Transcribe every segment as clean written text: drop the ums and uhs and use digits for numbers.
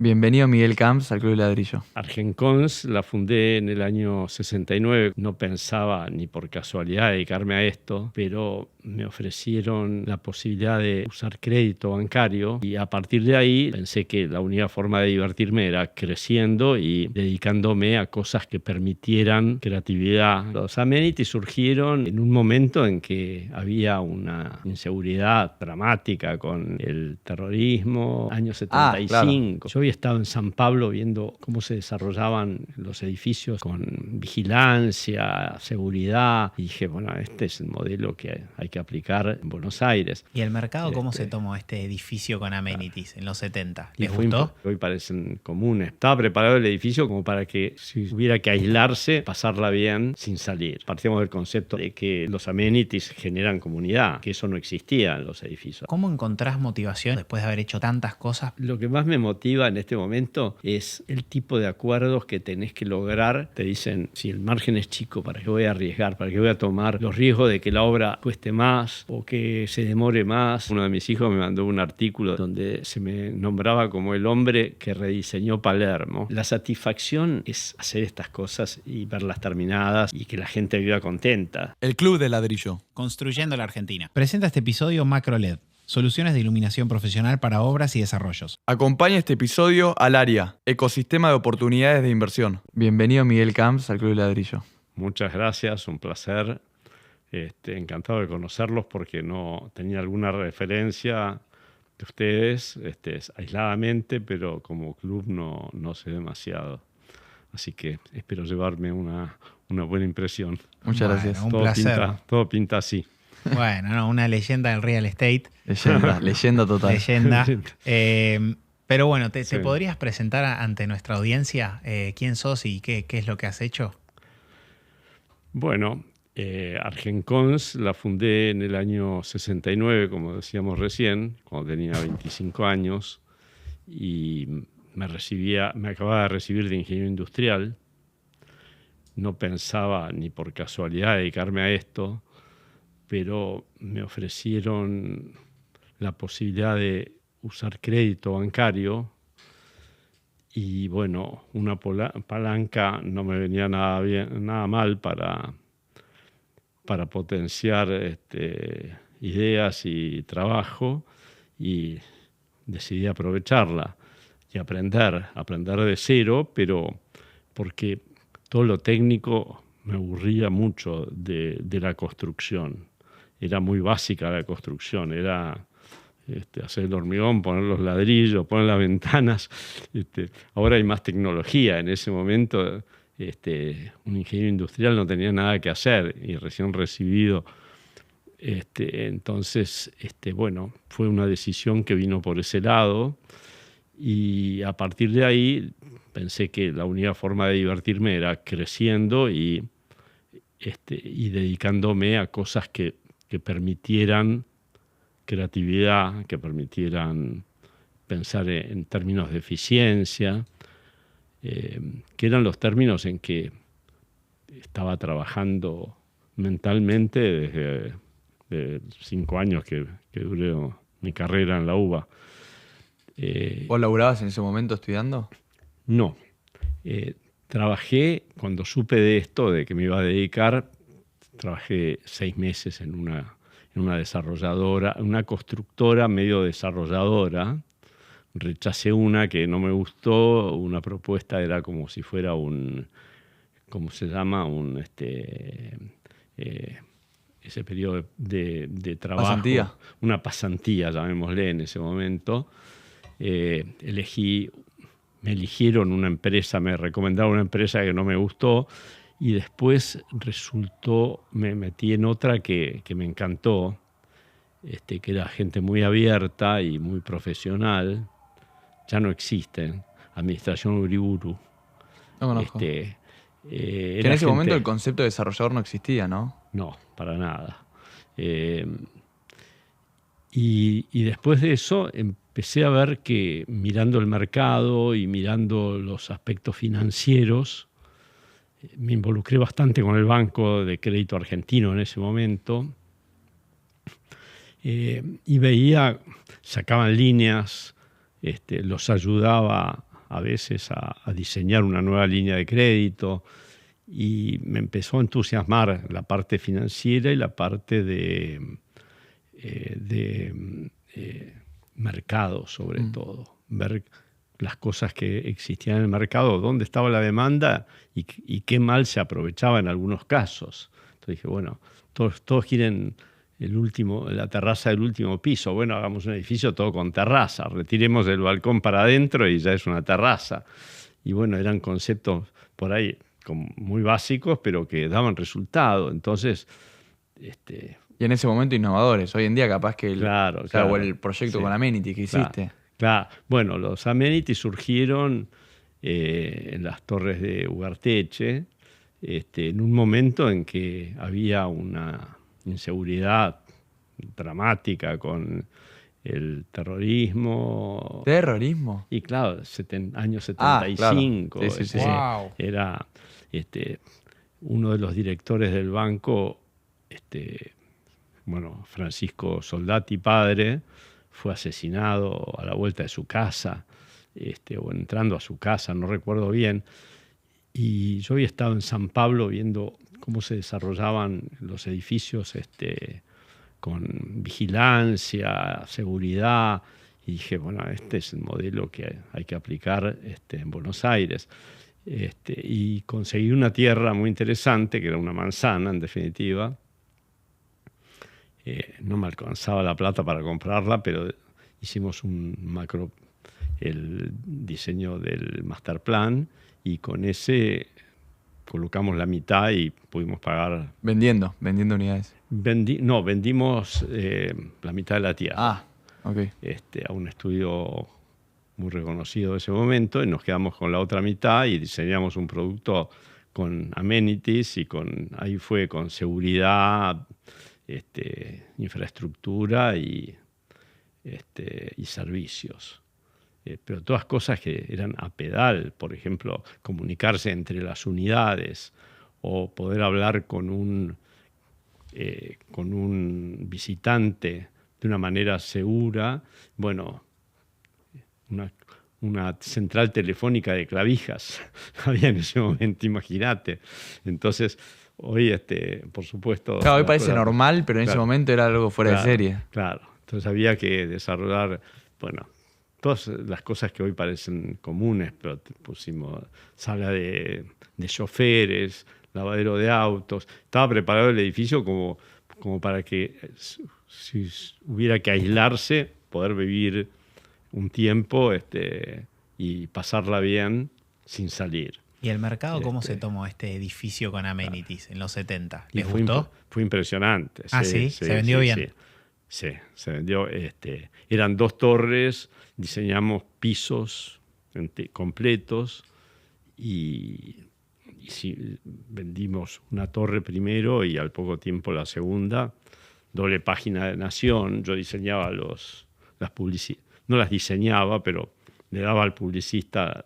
Bienvenido Miguel Camps al Club de Ladrillo. Argencons la fundé en el año 69. No pensaba ni por casualidad dedicarme a esto, pero me ofrecieron la posibilidad de usar crédito bancario y a partir de ahí pensé que la única forma de divertirme era creciendo y dedicándome a cosas que permitieran creatividad. Los amenities surgieron en un momento en que había una inseguridad dramática con el terrorismo, año 75. Claro. Yo había estado en San Pablo viendo cómo se desarrollaban los edificios con vigilancia, seguridad, y dije, bueno, este es el modelo que hay que aplicar en Buenos Aires. ¿Y el mercado cómo se tomó este edificio con amenities en los 70? ¿Les Y gustó? hoy parecen comunes. Estaba preparado el edificio como para que si hubiera que aislarse, pasarla bien sin salir. Partíamos del concepto de que los amenities generan comunidad, que eso no existía en los edificios. ¿Cómo encontrás motivación después de haber hecho tantas cosas? Lo que más me motiva en este momento es el tipo de acuerdos que tenés que lograr. Te dicen, si el margen es chico, ¿para qué voy a arriesgar? ¿Para qué voy a tomar los riesgos de que la obra cueste más o que se demore más? Uno de mis hijos me mandó un artículo donde se me nombraba como el hombre que rediseñó Palermo. La satisfacción es hacer estas cosas y verlas terminadas y que la gente viva contenta. El Club de Ladrillo. Construyendo la Argentina. Presenta este episodio MacroLED, soluciones de iluminación profesional para obras y desarrollos. Acompaña este episodio al área, ecosistema de oportunidades de inversión. Bienvenido Miguel Camps al Club de Ladrillo. Muchas gracias, un placer. Encantado de conocerlos porque no tenía alguna referencia de ustedes aisladamente, pero como club no sé demasiado. Así que espero llevarme una buena impresión. Muchas gracias. Un placer. Todo pinta así. Bueno, no, una leyenda del real estate. Leyenda total. Leyenda. Pero bueno, ¿te Sí. podrías presentar ante nuestra audiencia quién sos y qué es lo que has hecho? Bueno, Argencons la fundé en el año 69, como decíamos recién, cuando tenía 25 años, y me acababa de recibir de ingeniero industrial. No pensaba ni por casualidad dedicarme a esto, pero me ofrecieron la posibilidad de usar crédito bancario y bueno, una palanca no me venía nada mal para potenciar ideas y trabajo, y decidí aprovecharla y aprender de cero, pero porque todo lo técnico me aburría mucho de la construcción. Era muy básica la construcción, era hacer el hormigón, poner los ladrillos, poner las ventanas. Ahora hay más tecnología. En ese momento un ingeniero industrial no tenía nada que hacer y recién recibido. Entonces, bueno, fue una decisión que vino por ese lado y a partir de ahí pensé que la única forma de divertirme era creciendo y dedicándome a cosas que permitieran creatividad, que permitieran pensar en términos de eficiencia, que eran los términos en que estaba trabajando mentalmente desde 5 años que duró mi carrera en la UBA. ¿Vos laburabas en ese momento estudiando? No. Trabajé, cuando supe de esto, de que me iba a dedicar, trabajé 6 meses en una desarrolladora, una constructora medio desarrolladora. Rechacé una que no me gustó, una propuesta era como si fuera ¿cómo se llama? Ese periodo de trabajo. ¿Pasantía? Una pasantía, llamémosle en ese momento. Me eligieron una empresa, me recomendaron una empresa que no me gustó y después me metí en otra que me encantó, que era gente muy abierta y muy profesional. Ya no existe, Administración Uriburu. No conozco. Que en ese momento el concepto de desarrollador no existía, ¿no? No, para nada. Y después de eso empecé a ver que mirando el mercado y mirando los aspectos financieros, me involucré bastante con el Banco de Crédito Argentino en ese momento, y veía, sacaban líneas, los ayudaba a veces a diseñar una nueva línea de crédito y me empezó a entusiasmar la parte financiera y la parte de mercado, sobre todo. Ver las cosas que existían en el mercado, dónde estaba la demanda y qué mal se aprovechaba en algunos casos. Entonces dije, bueno, todos quieren la terraza del último piso. Bueno, hagamos un edificio todo con terraza. Retiremos el balcón para adentro y ya es una terraza. Y bueno, eran conceptos por ahí muy básicos, pero que daban resultado. Entonces, y en ese momento innovadores. Hoy en día capaz que claro, o el proyecto con Amenity que hiciste. Claro. Bueno, los amenities surgieron en las torres de Ugarteche, en un momento en que había una inseguridad dramática con el terrorismo. ¿Terrorismo? Y claro, años 75. Claro. Sí. Wow. Era uno de los directores del banco, Francisco Soldati padre, fue asesinado a la vuelta de su casa, o entrando a su casa, no recuerdo bien. Y yo había estado en San Pablo viendo cómo se desarrollaban los edificios con vigilancia, seguridad, y dije, bueno, este es el modelo que hay que aplicar en Buenos Aires. Y conseguí una tierra muy interesante, que era una manzana, en definitiva. No me alcanzaba la plata para comprarla, pero hicimos el diseño del master plan, y con ese colocamos la mitad y pudimos pagar. Vendiendo unidades. Vendimos la mitad de la tierra. Ok. A un estudio muy reconocido de ese momento, y nos quedamos con la otra mitad y diseñamos un producto con amenities y ahí fue con seguridad, infraestructura y servicios. Pero todas cosas que eran a pedal, por ejemplo, comunicarse entre las unidades o poder hablar con un visitante de una manera segura. Bueno, una central telefónica de clavijas había en ese momento, imagínate. Entonces, hoy, por supuesto... Claro, hoy parece normal, pero en ese momento era algo fuera de serie. Claro, entonces había que desarrollar, todas las cosas que hoy parecen comunes, pero pusimos sala de choferes, lavadero de autos. Estaba preparado el edificio como para que, si hubiera que aislarse, poder vivir un tiempo y pasarla bien sin salir. ¿Y el mercado cómo se tomó este edificio con amenities en los 70? ¿Les gustó? Fue impresionante. ¿Sí? ¿Se vendió bien? Sí, se vendió. Eran 2 torres, diseñamos pisos completos y vendimos una torre primero y al poco tiempo la segunda. Doble página de Nación. Yo diseñaba las publicidades. No las diseñaba, pero le daba al publicista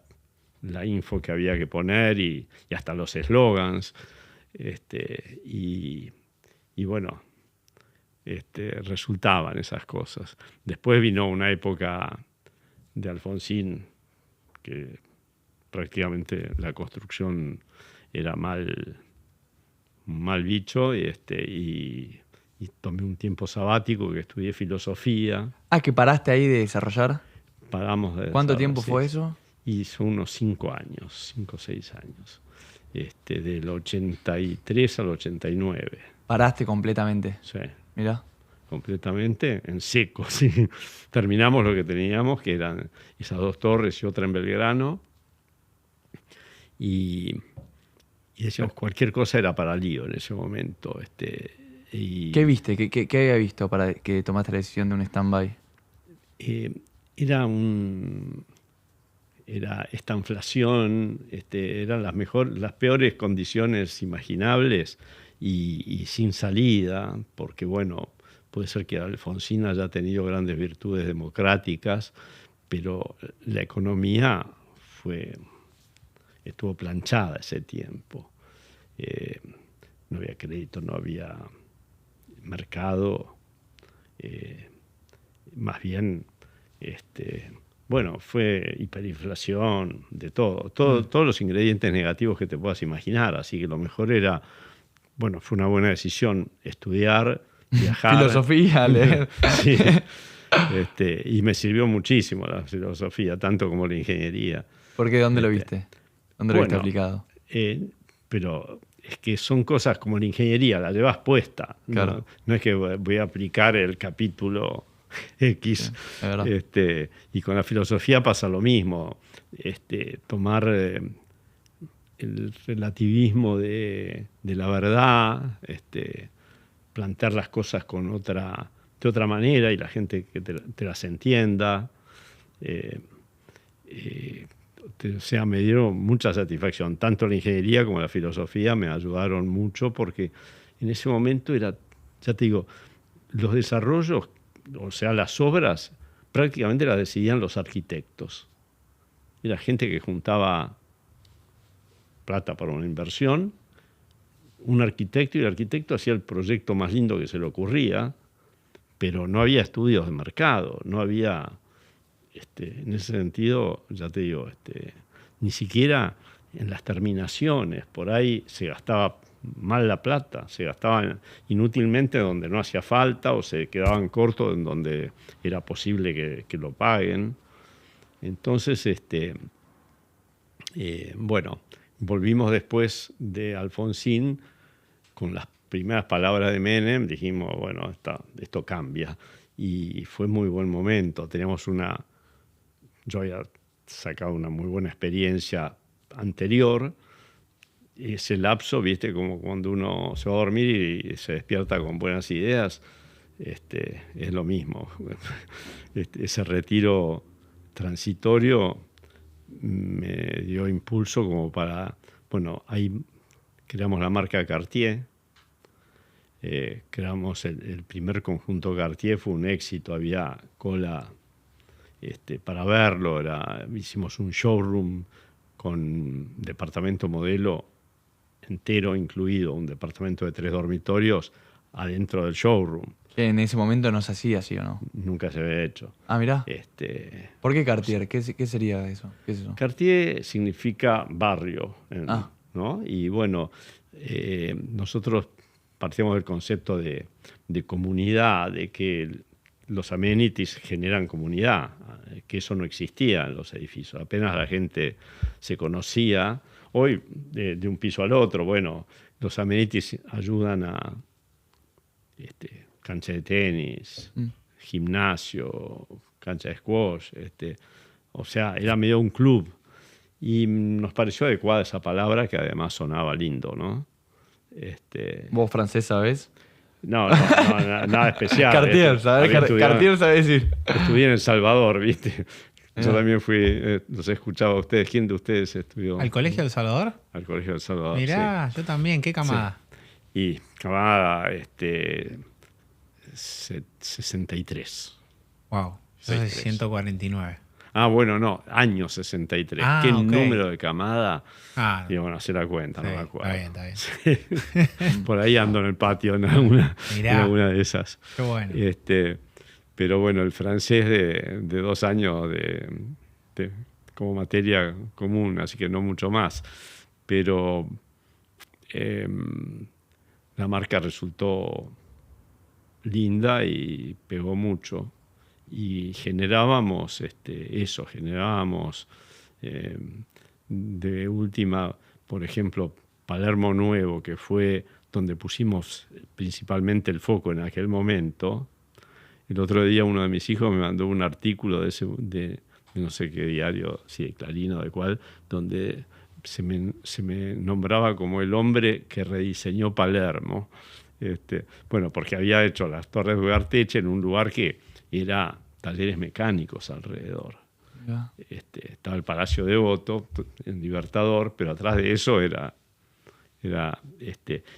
la info que había que poner y hasta los eslogans. Y bueno, resultaban esas cosas. Después vino una época de Alfonsín que prácticamente la construcción era mal bicho, y tomé un tiempo sabático que estudié filosofía. ¿Que paraste ahí de desarrollar? Paramos de ¿Cuánto desarrollar, tiempo fue eso? Hizo unos 5 o 6 años. Del 83 al 89. ¿Paraste completamente? Sí. Mirá. Completamente en seco. Sí. Terminamos lo que teníamos, que eran esas 2 torres y otra en Belgrano. Y decíamos, cualquier cosa era para lío en ese momento. ¿Qué viste? ¿Qué había visto para que tomaste la decisión de un stand-by? Era esta inflación, eran las peores condiciones imaginables y sin salida, porque bueno, puede ser que Alfonsín haya tenido grandes virtudes democráticas, pero la economía estuvo planchada ese tiempo. No había crédito, no había mercado, más bien bueno, fue hiperinflación, de todos los ingredientes negativos que te puedas imaginar. Así que lo mejor era, bueno, fue una buena decisión estudiar, viajar. Filosofía, leer. Sí. Y me sirvió muchísimo la filosofía, tanto como la ingeniería. ¿Por qué? ¿Dónde lo viste? ¿Dónde lo viste Bueno, aplicado? Pero es que son cosas como la ingeniería, la llevas puesta. Claro. No es que voy a aplicar el capítulo X. Sí, es verdad. Y con la filosofía pasa lo mismo. Tomar el relativismo de la verdad, plantear las cosas de otra manera y la gente que te las entienda. O sea, me dieron mucha satisfacción. Tanto la ingeniería como la filosofía me ayudaron mucho porque en ese momento era, ya te digo, los desarrollos, o sea, las obras, prácticamente las decidían los arquitectos. Era gente que juntaba plata para una inversión, un arquitecto, y el arquitecto hacía el proyecto más lindo que se le ocurría, pero no había estudios de mercado, no había, en ese sentido, ya te digo, ni siquiera en las terminaciones, por ahí se gastaba mal la plata, se gastaba inútilmente donde no hacía falta o se quedaban cortos en donde era posible que lo paguen. Entonces, bueno, volvimos después de Alfonsín con las primeras palabras de Menem, dijimos, bueno, esto cambia. Y fue muy buen momento. Yo había sacado una muy buena experiencia anterior. Ese lapso, viste, como cuando uno se va a dormir y se despierta con buenas ideas, es lo mismo. Ese retiro transitorio me dio impulso como para, bueno, ahí creamos la marca Cartier, creamos el primer conjunto Cartier, fue un éxito, había cola para verlo, hicimos un showroom con departamento modelo entero incluido, un departamento de 3 dormitorios adentro del showroom. Que en ese momento no se hacía así, ¿o no? Nunca se había hecho. Ah, mirá. ¿Por qué Cartier? ¿Qué sería eso? ¿Qué es eso? Cartier significa barrio, Ah. ¿no? Y bueno, nosotros partimos del concepto de comunidad, de que los amenities generan comunidad, que eso no existía en los edificios. Apenas la gente se conocía. Hoy, de un piso al otro, bueno, los amenities ayudan a cancha de tenis, gimnasio, cancha de squash. O sea, era medio un club. Y nos pareció adecuada esa palabra, que además sonaba lindo, ¿no? ¿Vos francés sabés? No, nada especial. Cartier, ¿sabés? Cartier sabe decir. Estudié en El Salvador, ¿viste? Yo también fui, los he escuchado a ustedes. ¿Quién de ustedes estudió? ¿Al Colegio del Salvador? Al Colegio del Salvador. Mirá, sí. Yo también, ¿qué camada? Sí. Y camada 63. Wow, yo soy 149. Ah, bueno, no, año 63. Ah, ¿Qué ok. número de camada? Ah, Y bueno, hacer la cuenta, sí, no me acuerdo. está bien. Por ahí ando en el patio en alguna de esas. Qué bueno. Pero bueno, el francés de 2 años como materia común, así que no mucho más. Pero la marca resultó linda y pegó mucho. Y generábamos de última, por ejemplo, Palermo Nuevo, que fue donde pusimos principalmente el foco en aquel momento. El otro día uno de mis hijos me mandó un artículo de no sé qué diario, si de Clarín o de cuál, donde se me nombraba como el hombre que rediseñó Palermo. Bueno, porque había hecho las Torres de Ugarteche en un lugar que era talleres mecánicos alrededor. Ya. Estaba el Palacio Devoto, en Libertador, pero atrás de eso era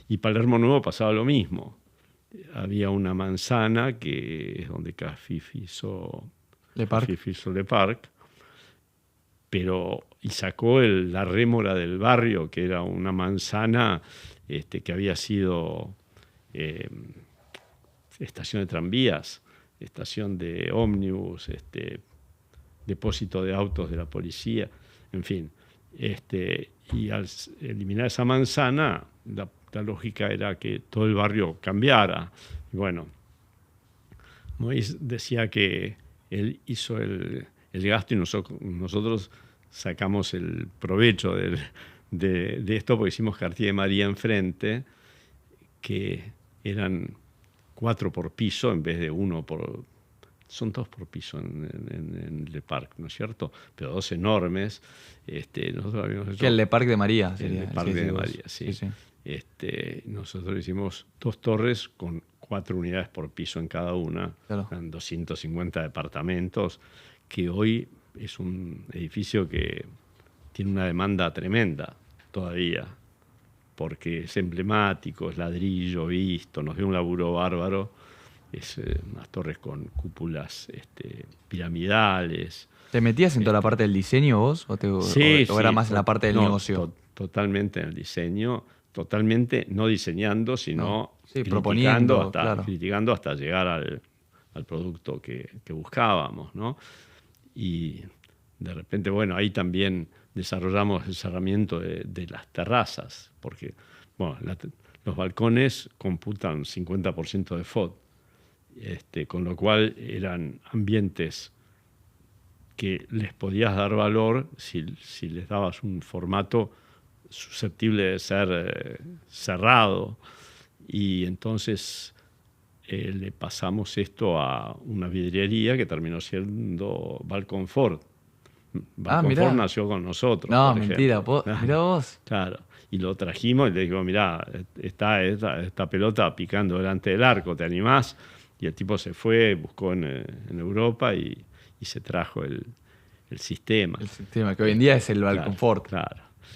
y Palermo Nuevo pasaba lo mismo. Había una manzana que es donde Cafif hizo Le Parc, y sacó la rémora del barrio, que era una manzana que había sido estación de tranvías, estación de ómnibus, depósito de autos de la policía, en fin. Y al eliminar esa manzana, la lógica era que todo el barrio cambiara. Y bueno, Moïse decía que él hizo el gasto y nosotros sacamos el provecho de esto porque hicimos Cartier de María enfrente, que eran 4 por piso en vez de 1 por... Son 2 por piso en Le Parc, ¿no es cierto? Pero 2 enormes. Nosotros habíamos hecho... Que el Le Parc de María sería. El Le Parc de María, sí. Nosotros hicimos 2 torres con 4 unidades por piso en cada una. Claro. Eran 250 departamentos, que hoy es un edificio que tiene una demanda tremenda todavía, porque es emblemático, es ladrillo visto, nos dio un laburo bárbaro. Es unas torres con cúpulas piramidales. ¿Te metías en toda la parte del diseño vos? ¿O era más en la parte del negocio? Totalmente en el diseño, totalmente no diseñando, sino proponiendo, criticando hasta llegar al producto que buscábamos, ¿no? Y de repente, bueno, ahí también desarrollamos el cerramiento de las terrazas, porque bueno, los balcones computan 50% de FOD. Con lo cual eran ambientes que les podías dar valor si les dabas un formato susceptible de ser cerrado. Y entonces le pasamos esto a una vidriería que terminó siendo Balconfort. Balconfort nació con nosotros. No, mentira, mirá vos. Claro. Y lo trajimos y le digo, mirá, esta pelota picando delante del arco, ¿te animás? Y el tipo se fue, buscó en Europa y se trajo el sistema. El sistema, que hoy en día es el Balconfort.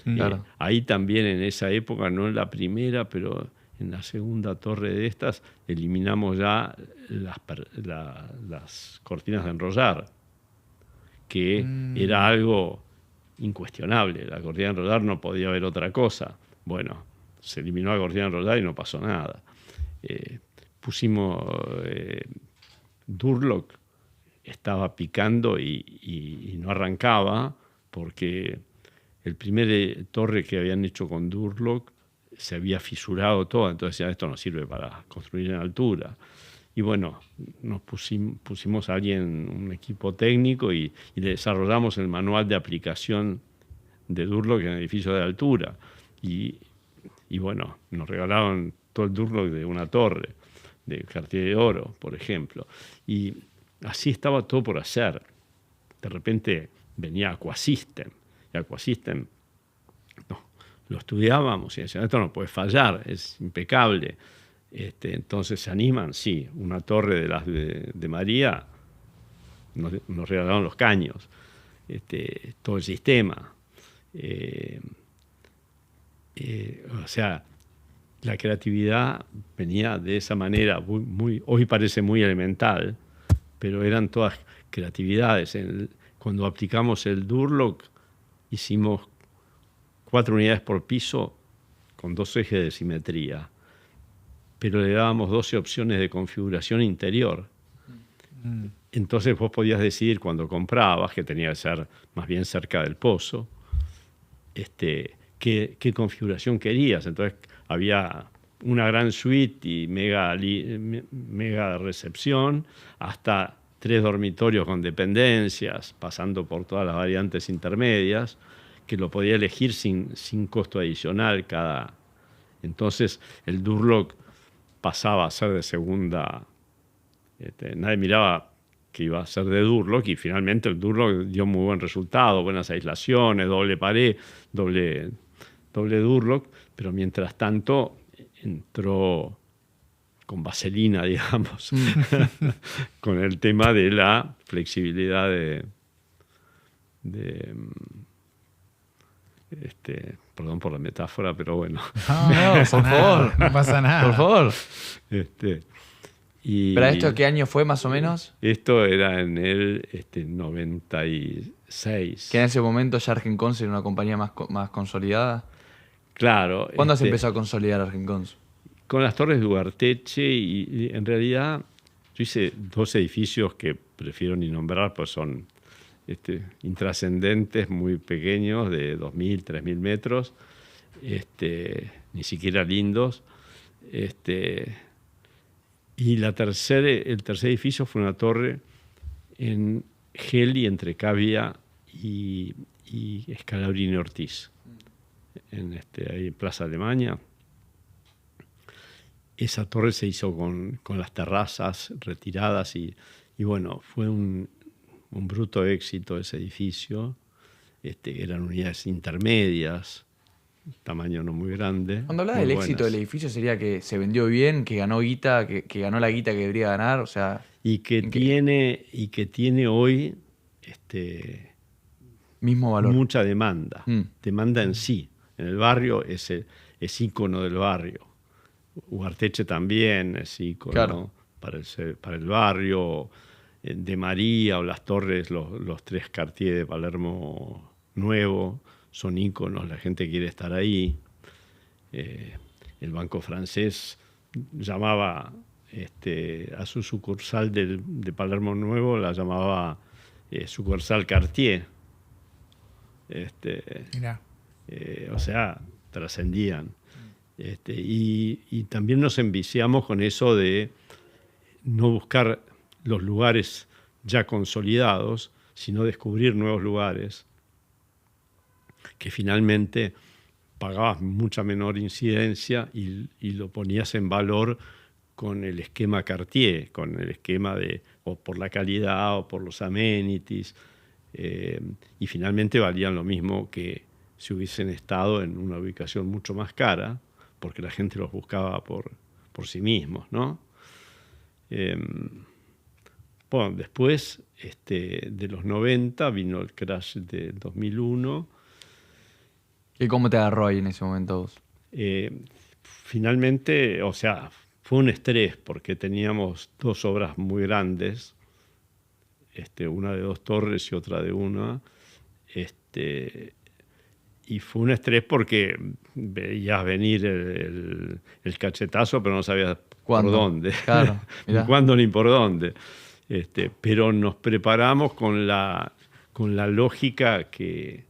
Claro. Ahí también en esa época, no en la primera, pero en la segunda torre de estas, eliminamos ya las cortinas de enrollar, que era algo incuestionable. La cortina de enrollar no podía haber otra cosa. Bueno, se eliminó la cortina de enrollar y no pasó nada. Pusimos Durlock, estaba picando y no arrancaba porque el primer torre que habían hecho con Durlock se había fisurado todo, entonces ya esto no sirve para construir en altura. Y bueno, nos pusimos a alguien, un equipo técnico y le desarrollamos el manual de aplicación de Durlock en edificios de altura. Y bueno, nos regalaron todo el Durlock de una torre, de Cartier de Oro, por ejemplo. Y así estaba todo por hacer. De repente venía Aquasystem. Y Aquasystem lo estudiábamos y decían, esto no puede fallar, es impecable. Entonces se animan, sí, una torre de las de María, nos regalaron los caños, todo el sistema. O sea, la creatividad venía de esa manera, hoy parece muy elemental, pero eran todas creatividades. Cuando aplicamos el Durlock, hicimos 4 unidades por piso con 2 ejes de simetría, pero le dábamos 12 opciones de configuración interior. Entonces vos podías decidir cuando comprabas, que tenía que ser más bien cerca del pozo, qué configuración querías. Entonces había una gran suite y mega recepción, hasta 3 dormitorios con dependencias, pasando por todas las variantes intermedias, que lo podía elegir sin costo adicional cada. Entonces el Durlock pasaba a ser de segunda. Nadie miraba que iba a ser de Durlock y finalmente el Durlock dio muy buen resultado, buenas aislaciones, doble pared, doble Durlock, pero mientras tanto entró con vaselina, digamos, con el tema de la flexibilidad perdón por la metáfora, pero bueno. No, por favor, no pasa nada. Por favor. ¿Pero esto qué año fue más o menos? Esto era en el 96. Que en ese momento ya Argencons era una compañía más consolidada. Claro. ¿Cuándo se empezó a consolidar Argencons? Con las torres de Ugarteche y en realidad yo hice 2 edificios que prefiero ni nombrar, pues son intrascendentes, muy pequeños, de 2.000, 3.000 metros, ni siquiera lindos. Y el tercer edificio fue una torre en Geli, entre Cavia y Scalabrini Ortiz, ahí en Plaza Alemania. Esa torre se hizo con las terrazas retiradas y bueno, fue un bruto éxito ese edificio. Eran unidades intermedias, tamaño no muy grande. Cuando hablas del éxito del edificio, ¿sería que se vendió bien, que ganó guita, que ganó la guita que debería ganar? O sea, y que tiene hoy mismo valor. Mucha demanda. Demanda en sí. En el barrio es ícono del barrio. Ugarteche también es ícono, claro, para el barrio. De María o Las Torres, los tres Cartier de Palermo Nuevo son íconos, la gente quiere estar ahí. El Banco Francés llamaba a su sucursal de Palermo Nuevo, la llamaba sucursal Cartier. O sea, trascendían. Y también nos enviciamos con eso de no buscar los lugares ya consolidados, sino descubrir nuevos lugares que finalmente pagabas mucha menor incidencia y lo ponías en valor con el esquema Cartier, con el esquema o por la calidad o por los amenities, y finalmente valían lo mismo que si hubiesen estado en una ubicación mucho más cara, porque la gente los buscaba por sí mismos, ¿no? Bueno, después de los 90 vino el crash del 2001. ¿Y cómo te agarró ahí en ese momento vos? Finalmente, o sea, fue un estrés porque teníamos dos obras muy grandes, una de 2 torres y otra de 1. Y fue un estrés porque veías venir el cachetazo, pero no sabías ¿Cuándo? por dónde. Claro, ni cuándo ni por dónde. Pero nos preparamos con la lógica que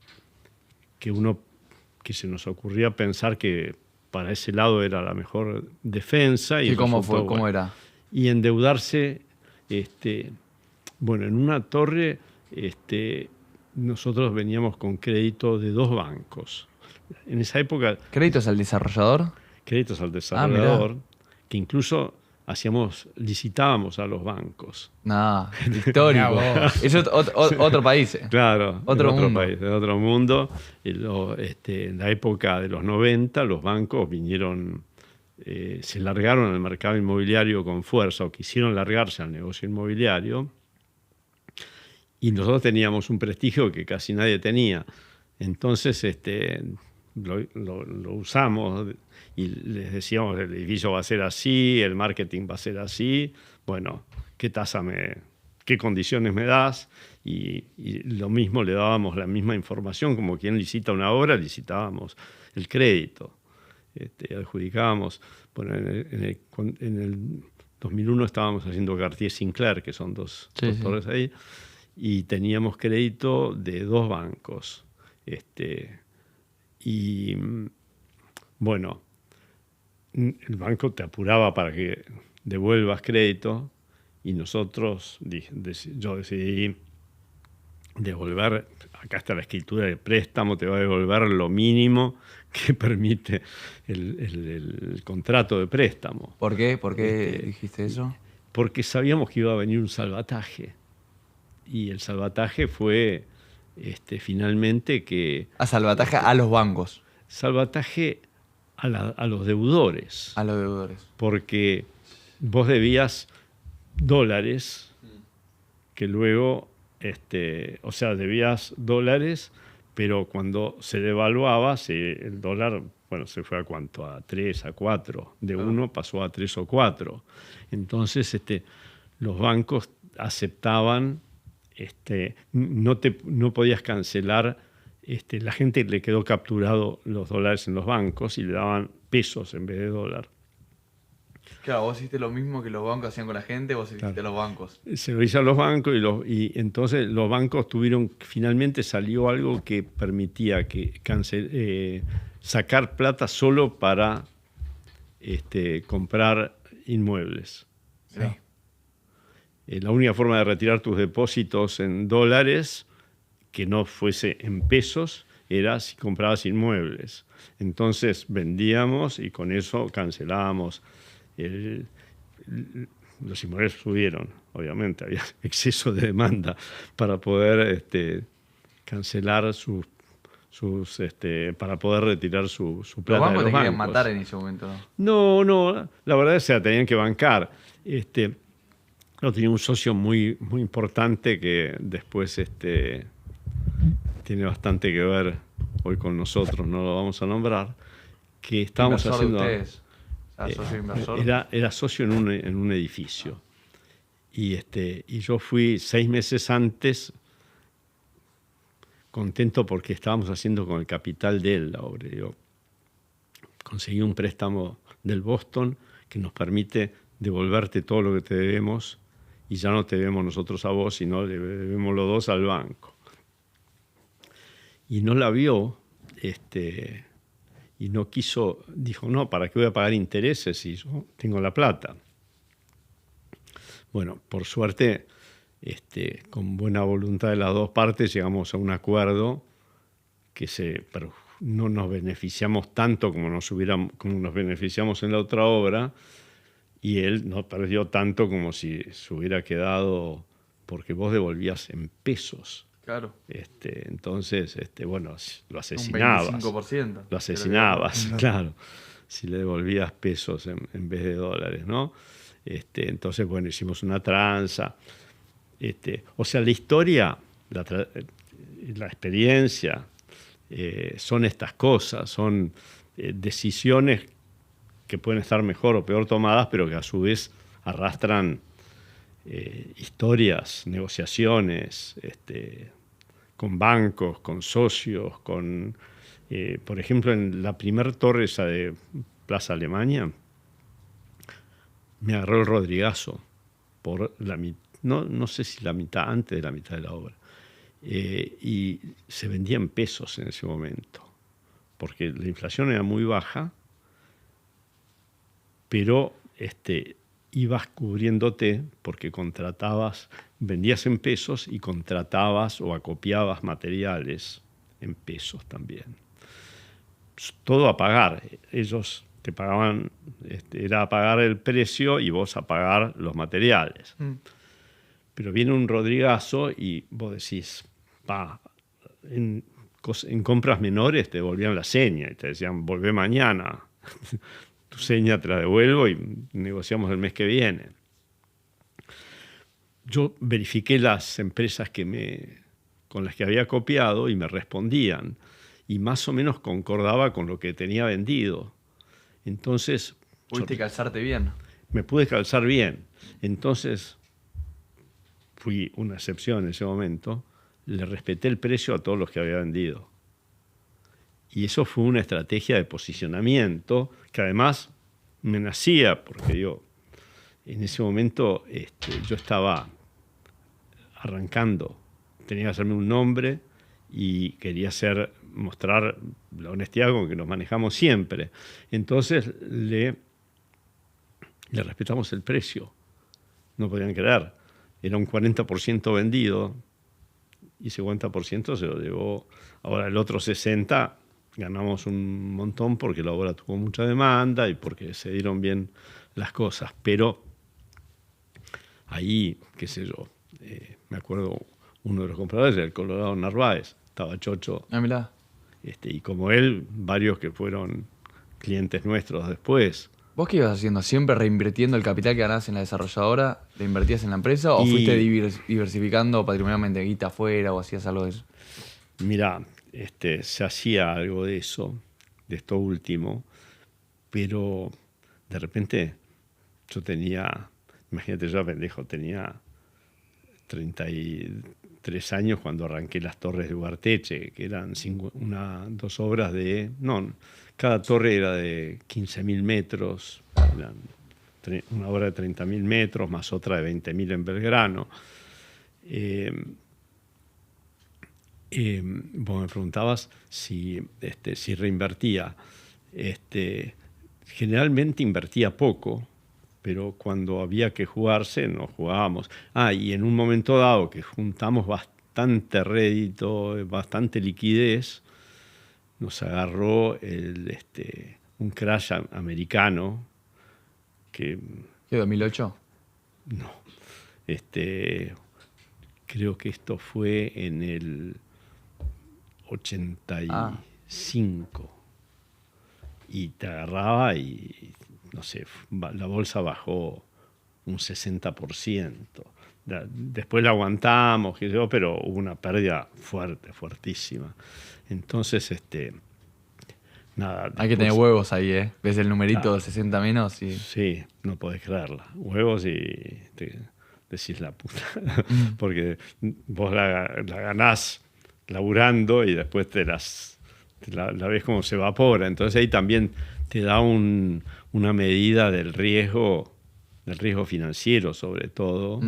se nos ocurría pensar que para ese lado era la mejor defensa. ¿Y cómo fue? ¿Cómo era? Y endeudarse, bueno, en una torre nosotros veníamos con crédito de 2 bancos. En esa época... ¿Créditos al desarrollador? Créditos al desarrollador, que incluso licitábamos a los bancos. No, histórico. Es otro país. Claro, otro mundo. País, de otro mundo. En la época de los 90, los bancos vinieron, se largaron al mercado inmobiliario con fuerza, o quisieron largarse al negocio inmobiliario, y nosotros teníamos un prestigio que casi nadie tenía. Entonces lo usamos y les decíamos, el edificio va a ser así, el marketing va a ser así, bueno, qué condiciones me das, y lo mismo, le dábamos la misma información, como quien licita una obra, licitábamos el crédito, adjudicábamos. Bueno, en el 2001 estábamos haciendo Cartier Sinclair, que son dos torres ahí, y teníamos crédito de 2 bancos. Y bueno, el banco te apuraba para que devuelvas crédito, y yo decidí devolver, acá está la escritura de préstamo, te va a devolver lo mínimo que permite el contrato de préstamo. ¿Por qué? ¿Por qué dijiste eso? Porque sabíamos que iba a venir un salvataje, y el salvataje fue finalmente que... salvataje a los bancos. Salvataje a los deudores. A los deudores. Porque vos debías dólares, que luego, o sea, debías dólares, pero cuando se devaluaba, el dólar, bueno, se fue a ¿cuánto? A 3, a 4. De 1 pasó a 3 o 4. Entonces, los bancos aceptaban, no podías cancelar. La gente le quedó capturado los dólares en los bancos y le daban pesos en vez de dólar. Claro, vos hiciste lo mismo que los bancos hacían con la gente, vos hiciste los bancos. Se lo hizo a los bancos y entonces los bancos finalmente salió algo que permitía sacar plata solo para comprar inmuebles. Sí. La única forma de retirar tus depósitos en dólares que no fuese en pesos era si comprabas inmuebles. Entonces vendíamos y con eso cancelábamos. Los inmuebles subieron, obviamente, había exceso de demanda para poder cancelar para poder retirar su plata. Los bancos de los te querían bancos. matar en ese momento, ¿no? No, la verdad es que se la tenían que bancar. Tenía un socio muy, muy importante que después tiene bastante que ver hoy con nosotros, no lo vamos a nombrar, que estábamos Inversor de haciendo... ustedes. Socio inversor. Era socio en un edificio. Y yo fui 6 meses antes, contento porque estábamos haciendo con el capital de él la obra. Yo conseguí un préstamo del Boston que nos permite devolverte todo lo que te debemos y ya no te debemos nosotros a vos, sino le debemos los dos al banco. Y no la vio, y no quiso, dijo, no, ¿para qué voy a pagar intereses si yo tengo la plata? Bueno, por suerte, con buena voluntad de las dos partes, llegamos a un acuerdo pero no nos beneficiamos tanto como nos beneficiamos en la otra obra, y él no perdió tanto como si se hubiera quedado, porque vos devolvías en pesos. Claro. Entonces, bueno, lo asesinabas. Un 25%. Lo asesinabas, claro, si le devolvías pesos en vez de dólares, ¿no? Entonces, bueno, hicimos una tranza. O sea, la historia, la experiencia, son estas cosas, son decisiones que pueden estar mejor o peor tomadas, pero que a su vez arrastran historias, negociaciones, con bancos, con socios, por ejemplo, en la primer torre esa de Plaza Alemania, me agarró el Rodrigazo por no sé si la mitad, antes de la mitad de la obra. Y se vendía en pesos en ese momento, porque la inflación era muy baja, pero ibas cubriéndote porque vendías en pesos y contratabas o acopiabas materiales en pesos también. Todo a pagar. Ellos te pagaban, era a pagar el precio y vos a pagar los materiales. Pero viene un Rodrigazo y vos decís, en compras menores te devolvían la seña y te decían, volvé mañana. Tu seña te la devuelvo y negociamos el mes que viene. Yo verifiqué las empresas con las que había copiado y me respondían, y más o menos concordaba con lo que tenía vendido. Entonces... ¿Pudiste calzarte bien? Me pude calzar bien. Entonces, fui una excepción en ese momento, le respeté el precio a todos los que había vendido. Y eso fue una estrategia de posicionamiento que además me nacía, porque yo en ese momento yo estaba arrancando, tenía que hacerme un nombre y quería mostrar la honestidad con que nos manejamos siempre. Entonces le respetamos el precio. No podían creer. Era un 40% vendido y 50% se lo llevó. Ahora el otro 60% ganamos un montón porque la obra tuvo mucha demanda y porque se dieron bien las cosas. Pero ahí, qué sé yo, me acuerdo uno de los compradores, el Colorado Narváez, estaba chocho. Mirá. Y como él, varios que fueron clientes nuestros después. ¿Vos qué ibas haciendo? ¿Siempre reinvirtiendo el capital que ganás en la desarrolladora? ¿Le invertías en la empresa o fuiste diversificando patrimonialmente guita afuera o hacías algo de eso? Mirá, se hacía algo de eso, de esto último, pero de repente yo imagínate, yo pendejo, tenía 33 años cuando arranqué las torres de Ugarteche, que eran 2 obras cada torre era de 15.000 metros, eran una obra de 30.000 metros, más otra de 20.000 en Belgrano. Vos me preguntabas si reinvertía. Generalmente invertía poco, pero cuando había que jugarse, nos jugábamos. Y en un momento dado que juntamos bastante rédito, bastante liquidez, nos agarró un crash americano. ¿Qué, 2008? No. Creo que esto fue en el 85. Y te agarraba y, no sé, la bolsa bajó un 60%. Después la aguantamos, pero hubo una pérdida fuertísima. Entonces, nada. Hay que tener huevos ahí, ¿eh? Ves el numerito de 60 menos y... Sí, no podés creerla. Huevos y te decís la puta. Porque vos la ganás laburando y después la ves como se evapora. Entonces ahí también te da una medida del riesgo financiero sobre todo,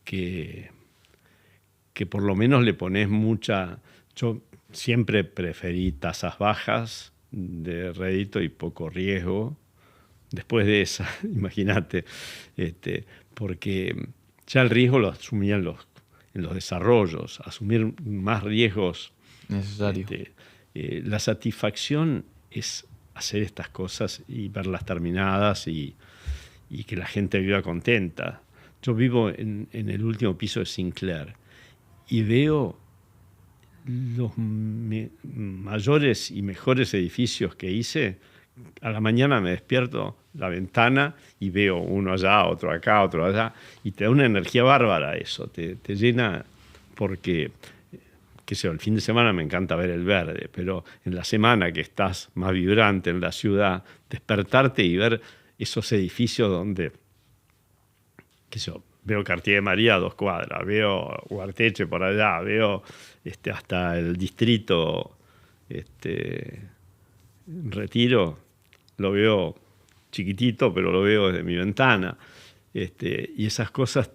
que por lo menos le pones mucha... Yo siempre preferí tasas bajas de rédito y poco riesgo. Después de esa, imagínate, porque ya el riesgo lo asumía en los desarrollos, asumir más riesgos. Necesario. La satisfacción es hacer estas cosas y verlas terminadas y que la gente viva contenta. Yo vivo en el último piso de Sinclair y veo los mayores y mejores edificios que hice. A la mañana me despierto la ventana y veo uno allá, otro acá, otro allá, y te da una energía bárbara eso, te llena, porque el fin de semana me encanta ver el verde, pero en la semana que estás más vibrante en la ciudad, despertarte y ver esos edificios donde, veo Cartier de María a 2 cuadras, veo Guarteche por allá, veo hasta el distrito Retiro, lo veo chiquitito, pero lo veo desde mi ventana. Y esas cosas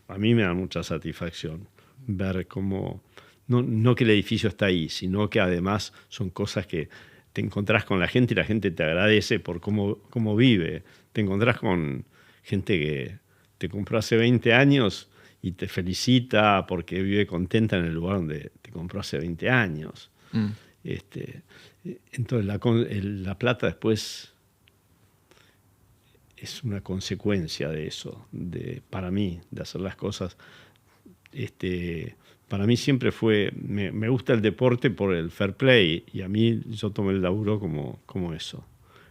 a mí me dan mucha satisfacción, ver cómo, no que el edificio está ahí, sino que además son cosas que te encontrás con la gente y la gente te agradece por cómo vive. Te encontrás con gente que te compró hace 20 años y te felicita porque vive contenta en el lugar donde te compró hace 20 años. Entonces la plata después es una consecuencia de eso, para mí, de hacer las cosas. Para mí siempre me gusta el deporte por el fair play, y a mí yo tomé el laburo como eso,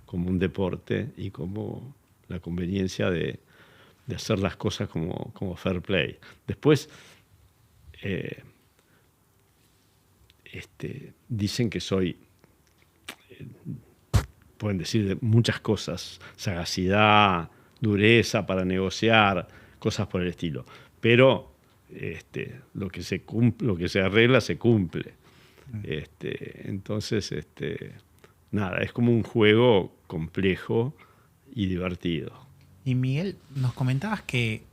como un deporte y como la conveniencia de hacer las cosas como fair play. Después dicen que soy, pueden decir muchas cosas, sagacidad, dureza para negociar, cosas por el estilo, pero lo que se arregla se cumple. Entonces, nada, es como un juego complejo y divertido. Y Miguel, nos comentabas que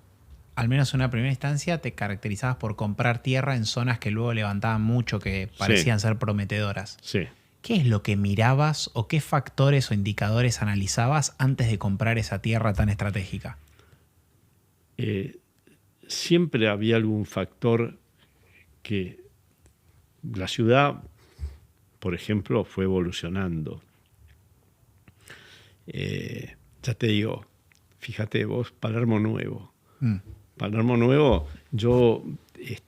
al menos en una primera instancia te caracterizabas por comprar tierra en zonas que luego levantaban mucho, que parecían ser prometedoras. Sí. ¿Qué es lo que mirabas o qué factores o indicadores analizabas antes de comprar esa tierra tan estratégica? Siempre había algún factor que la ciudad, por ejemplo, fue evolucionando. Ya te digo, fíjate vos, Palermo Nuevo. Palermo Nuevo, yo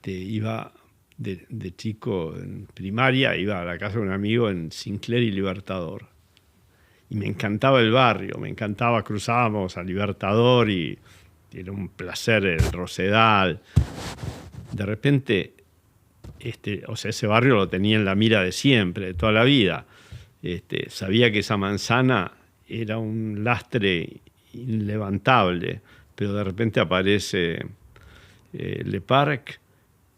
iba de chico en primaria, iba a la casa de un amigo en Sinclair y Libertador. Y me encantaba el barrio, cruzábamos a Libertador y era un placer el Rosedal. De repente, ese barrio lo tenía en la mira de siempre, de toda la vida. Sabía que esa manzana era un lastre inlevantable, pero de repente aparece Le Parc,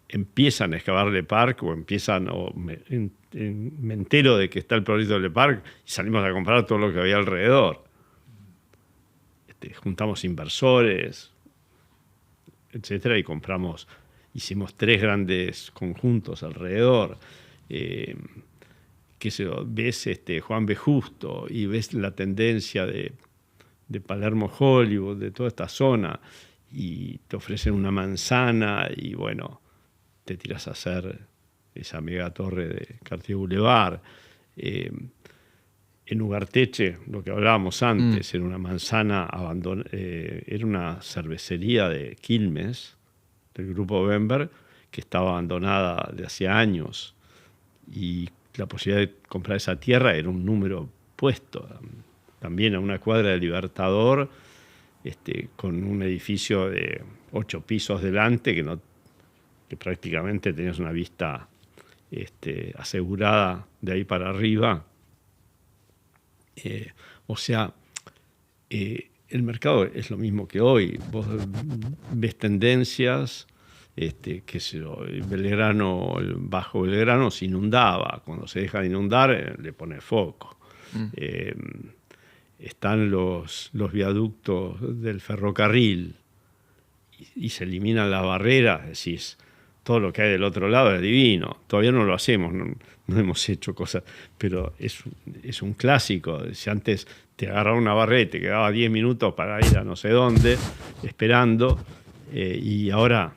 empiezan a excavar Le Parc me entero de que está el proyecto de Le Parc y salimos a comprar todo lo que había alrededor. juntamos inversores, etcétera, y hicimos 3 grandes conjuntos alrededor. Ves Juan B. Justo y ves la tendencia de Palermo Hollywood, de toda esta zona, y te ofrecen una manzana y bueno, te tiras a hacer esa mega torre de Cartier Boulevard. En Ugarteche, lo que hablábamos antes, era una manzana abandonada, era una cervecería de Quilmes, del grupo Bember, que estaba abandonada de hacía años, y la posibilidad de comprar esa tierra era un número puesto. También a una cuadra de Libertador, con un edificio de 8 pisos delante, que prácticamente tenías una vista asegurada de ahí para arriba. El mercado es lo mismo que hoy. Vos ves tendencias, Belgrano, el Bajo Belgrano se inundaba. Cuando se deja de inundar, le pone foco. Están los viaductos del ferrocarril y se eliminan las barreras. Decís, todo lo que hay del otro lado es divino. Todavía no lo hacemos, no hemos hecho cosas, pero es un clásico. Si antes te agarraba una barrera y te quedaba 10 minutos para ir a no sé dónde, esperando, y ahora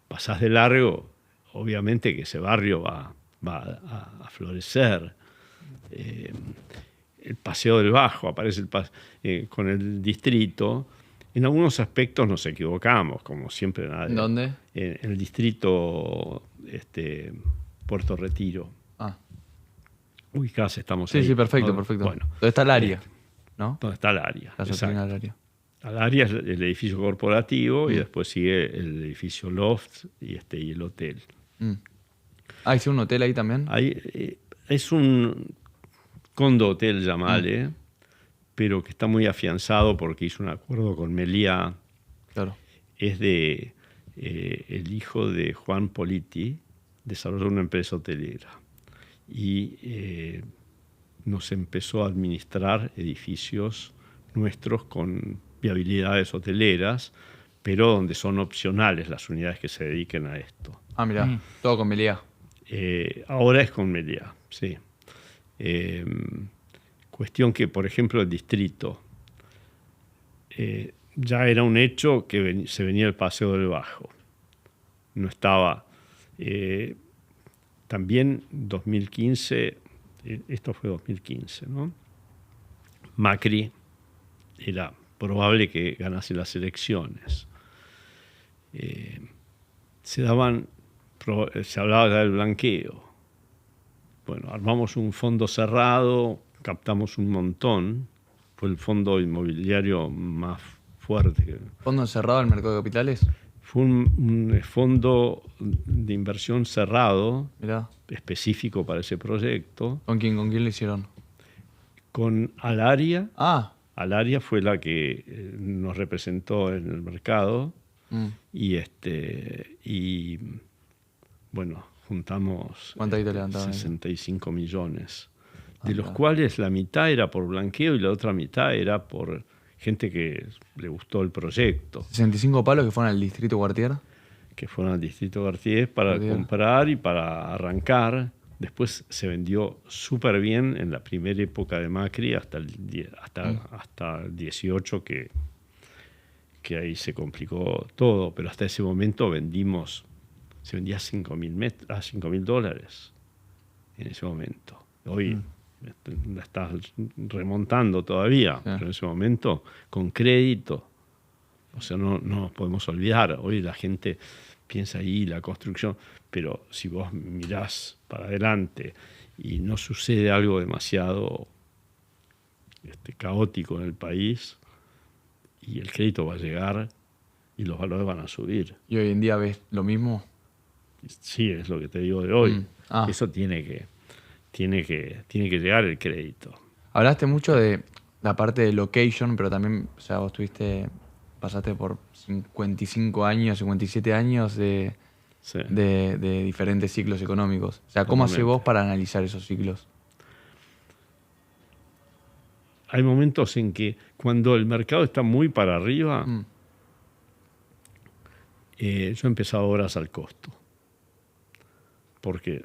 pasás de largo, obviamente que ese barrio va a florecer. El Paseo del Bajo, aparece con el distrito. En algunos aspectos nos equivocamos, como siempre. ¿Dónde? En el distrito Puerto Retiro. Ubicados estamos ahí. Sí, perfecto. Bueno, ¿Dónde está el área? ¿No? ¿Dónde está el área? La sobrina del área. Al área es el edificio corporativo y después sigue el edificio Loft y el hotel. ¿Hay un hotel ahí también? Es un condo hotel, llamale, pero que está muy afianzado porque hizo un acuerdo con Meliá. Claro. Es el hijo de Juan Politi, desarrolló una empresa hotelera y nos empezó a administrar edificios nuestros con viabilidades hoteleras, pero donde son opcionales las unidades que se dediquen a esto. Mirá, todo con Meliá. Ahora es con Meliá, sí. Cuestión que, por ejemplo, el distrito ya era un hecho que se venía el Paseo del Bajo. No estaba. También 2015, esto fue 2015, ¿no? Macri era probable que ganase las elecciones. Se hablaba del blanqueo. Bueno, armamos un fondo cerrado, captamos un montón. Fue el fondo inmobiliario más fuerte. ¿Fondo cerrado del mercado de capitales? Fue un fondo de inversión cerrado, Mirá. específico para ese proyecto. ¿Con quién lo hicieron? Con Alaria. Ah. Alaria fue la que nos representó en el mercado. Y bueno, juntamos ¿Cuánta guita levantaron? 65 millones, de los cuales la mitad era por blanqueo y la otra mitad era por gente que le gustó el proyecto. 65 palos que fueron al distrito Quartier. Que fueron al distrito García para comprar y para arrancar. Después se vendió súper bien en la primera época de Macri hasta el 18 que ahí se complicó todo, pero hasta ese momento se vendía a $5.000 en ese momento. Hoy la estás remontando todavía, pero en ese momento con crédito, o sea, no nos podemos olvidar. Hoy la gente piensa ahí la construcción, pero si vos mirás para adelante y no sucede algo demasiado caótico en el país, y el crédito va a llegar y los valores van a subir. ¿Y hoy en día ves lo mismo? Sí, es lo que te digo de hoy. Eso tiene que llegar el crédito. Hablaste mucho de la parte de location, pero también, o sea, vos pasaste por 55 años, 57 años de diferentes ciclos económicos. O sea, ¿cómo haces vos para analizar esos ciclos? hay momentos en que cuando el mercado está muy para arriba, yo he empezado obras al costo. Porque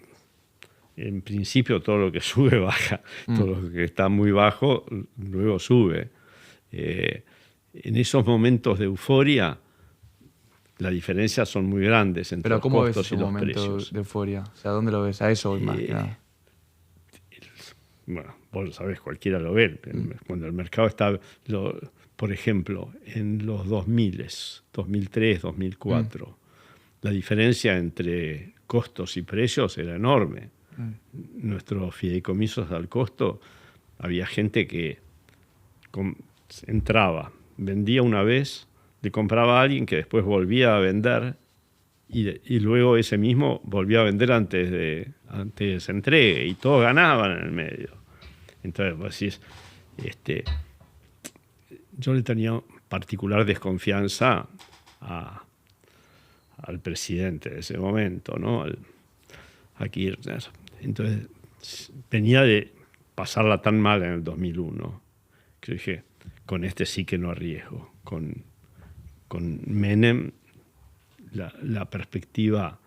en principio todo lo que sube baja, todo lo que está muy bajo luego sube. En esos momentos de euforia, las diferencias son muy grandes entre los costos y los precios. ¿Pero cómo ves ese momento de euforia? O sea, ¿dónde lo ves? A eso voy más que nada. Bueno, vos lo sabés, cualquiera lo ve. Cuando el mercado está, por ejemplo, en los 2000, 2003, 2004, la diferencia entre costos y precios era enorme. Nuestros fideicomisos al costo, había gente que entraba, vendía una vez, le compraba a alguien que después volvía a vender y luego ese mismo volvía a vender antes de se entregue y todos ganaban en el medio. Entonces vos decís, yo le tenía particular desconfianza al presidente de ese momento, ¿no? A Kirchner. Entonces venía de pasarla tan mal en el 2001 que dije, con este sí que no arriesgo. Con Menem la perspectiva,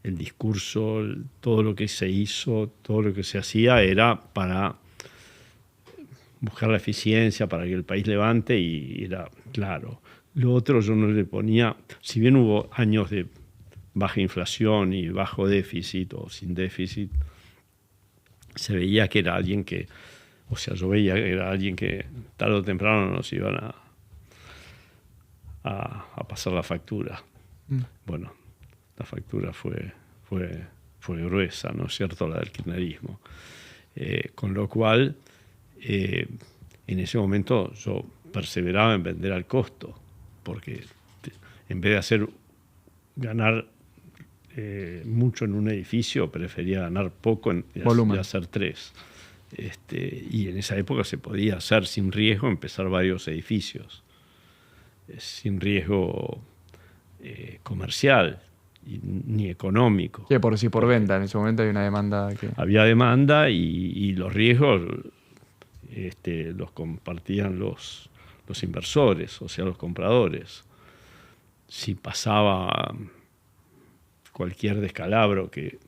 el discurso, todo lo que se hizo, todo lo que se hacía era para buscar la eficiencia, para que el país levante y era claro. Lo otro yo no le ponía, si bien hubo años de baja inflación y bajo déficit o sin déficit, se veía que era alguien que, o sea, yo veía que era alguien que tarde o temprano nos iban a pasar la factura. Bueno, la factura fue gruesa, ¿no es cierto?, la del kirchnerismo. Con lo cual, en ese momento yo perseveraba en vender al costo, porque en vez de ganar mucho en un edificio, prefería ganar poco y hacer 3. Y en esa época se podía hacer sin riesgo, empezar varios edificios, sin riesgo comercial ni económico. Sí, por venta. En ese momento hay una demanda. Había demanda y los riesgos los compartían los inversores, o sea, los compradores. Si pasaba cualquier descalabro que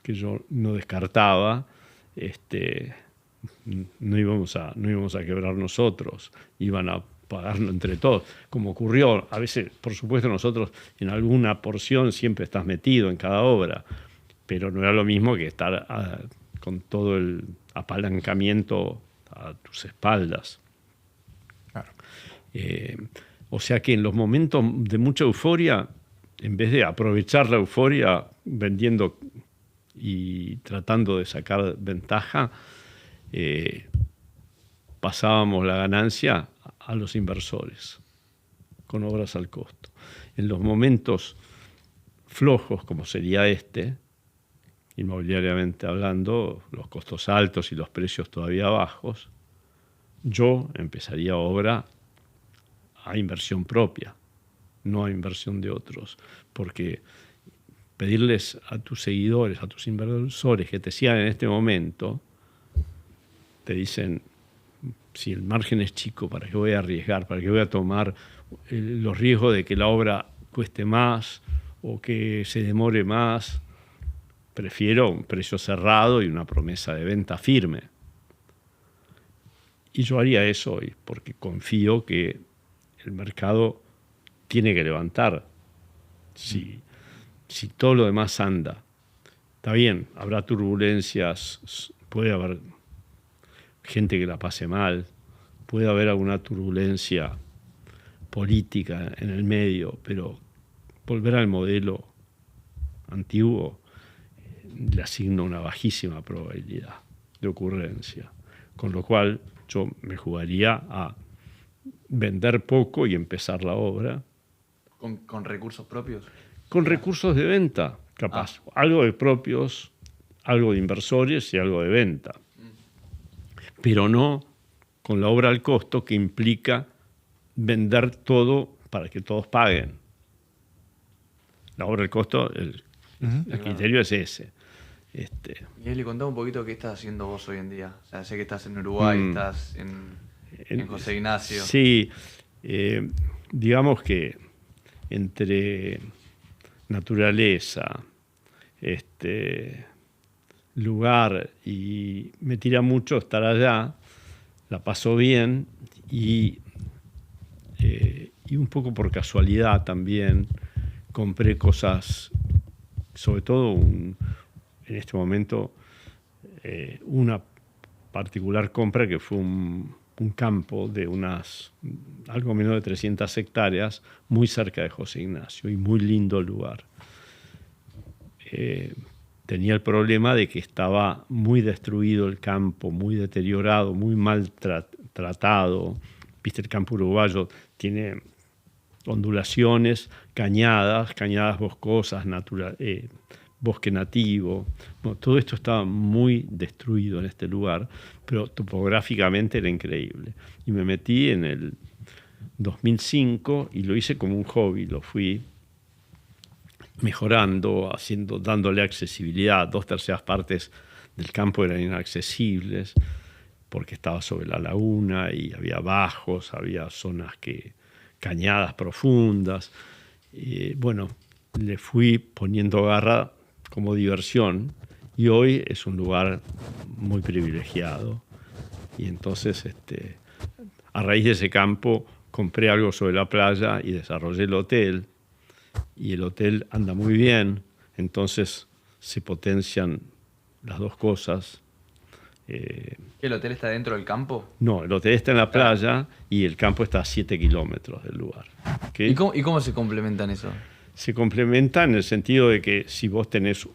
yo no descartaba, no íbamos a quebrar nosotros, iban a pagarlo entre todos, como ocurrió. A veces, por supuesto, nosotros en alguna porción siempre estás metido en cada obra, pero no era lo mismo que estar con todo el apalancamiento a tus espaldas. Claro. O sea que en los momentos de mucha euforia, en vez de aprovechar la euforia vendiendo y tratando de sacar ventaja, pasábamos la ganancia a los inversores con obras al costo. En los momentos flojos, como sería inmobiliariamente hablando, los costos altos y los precios todavía bajos, yo empezaría obra a inversión propia, no a inversión de otros, porque pedirles a tus seguidores, a tus inversores que te sigan en este momento, te dicen, si el margen es chico, ¿para qué voy a arriesgar? ¿Para qué voy a tomar los riesgos de que la obra cueste más o que se demore más? Prefiero un precio cerrado y una promesa de venta firme. Y yo haría eso hoy, porque confío que el mercado tiene que levantar. Si todo lo demás anda, está bien, habrá turbulencias, puede haber gente que la pase mal, puede haber alguna turbulencia política en el medio, pero volver al modelo antiguo le asigno una bajísima probabilidad de ocurrencia, con lo cual yo me jugaría a vender poco y empezar la obra. ¿Con recursos propios? Con recursos de venta, capaz. Algo de propios, algo de inversores y algo de venta. Pero no con la obra al costo, que implica vender todo para que todos paguen. La obra al costo, el criterio es ese. Miguel, contame un poquito qué estás haciendo vos hoy en día. O sea, sé que estás en Uruguay, estás en José Ignacio. Sí, digamos que entre naturaleza, lugar, y me tira mucho estar allá, la paso bien y un poco por casualidad también compré cosas, sobre todo en este momento una particular compra que fue un campo de algo menos de 300 hectáreas muy cerca de José Ignacio y muy lindo lugar. Tenía el problema de que estaba muy destruido el campo, muy deteriorado, muy mal tratado. Viste, el campo uruguayo tiene ondulaciones, cañadas boscosas, bosque nativo. Bueno, todo esto estaba muy destruido en este lugar, pero topográficamente era increíble. Y me metí en el 2005 y lo hice como un hobby, lo fui mejorando, dándole accesibilidad. 2/3 partes del campo eran inaccesibles porque estaba sobre la laguna y había bajos, había zonas cañadas profundas. Bueno, le fui poniendo garra como diversión y hoy es un lugar muy privilegiado. Y entonces, a raíz de ese campo, compré algo sobre la playa y desarrollé el hotel. Y el hotel anda muy bien, entonces se potencian las dos cosas. ¿El hotel está dentro del campo? No, el hotel está en la playa y el campo está a 7 kilómetros del lugar. ¿Okay? ¿Y cómo se complementan eso? Se complementa en el sentido de que si vos tenés,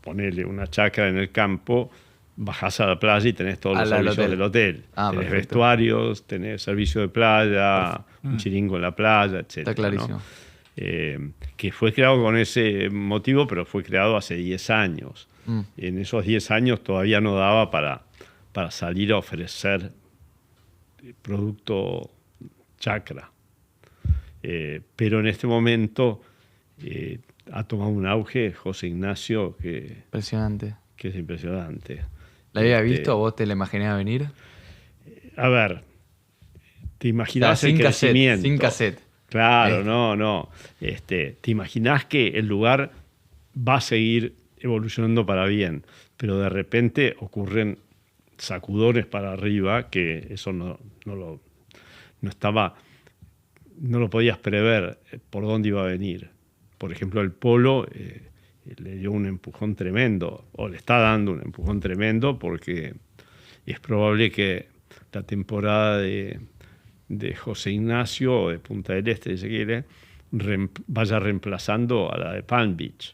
ponele una chacra en el campo, bajás a la playa y tenés todos los servicios del hotel. Tenés perfecto. vestuarios, tenés servicio de playa, un chiringo en la playa, etc. Está clarísimo. ¿No? Que fue creado con ese motivo, pero fue creado hace 10 años. En esos 10 años todavía no daba para salir a ofrecer producto chacra. Pero en este momento ha tomado un auge José Ignacio Impresionante. que es impresionante. ¿La había visto o vos te la imaginabas venir? A ver, te imaginás el crecimiento. Sin cassette. Claro, no. Te imaginás que el lugar va a seguir evolucionando para bien, pero de repente ocurren sacudones para arriba que eso no lo podías prever por dónde iba a venir. Por ejemplo, el polo le dio un empujón tremendo, o le está dando un empujón tremendo, porque es probable que la temporada de José Ignacio o de Punta del Este, si se quiere, vaya reemplazando a la de Palm Beach.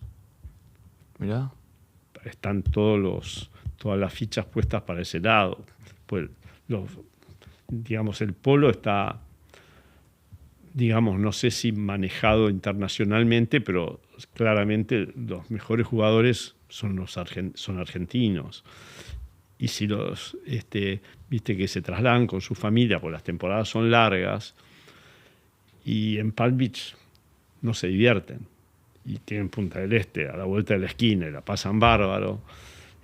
Mirá. Están todas las fichas puestas para ese lado. Pues el polo está, no sé si manejado internacionalmente, pero claramente los mejores jugadores son argentinos. Y si viste que se trasladan con su familia, porque las temporadas son largas, y en Palm Beach no se divierten. Y tienen Punta del Este a la vuelta de la esquina y la pasan bárbaro.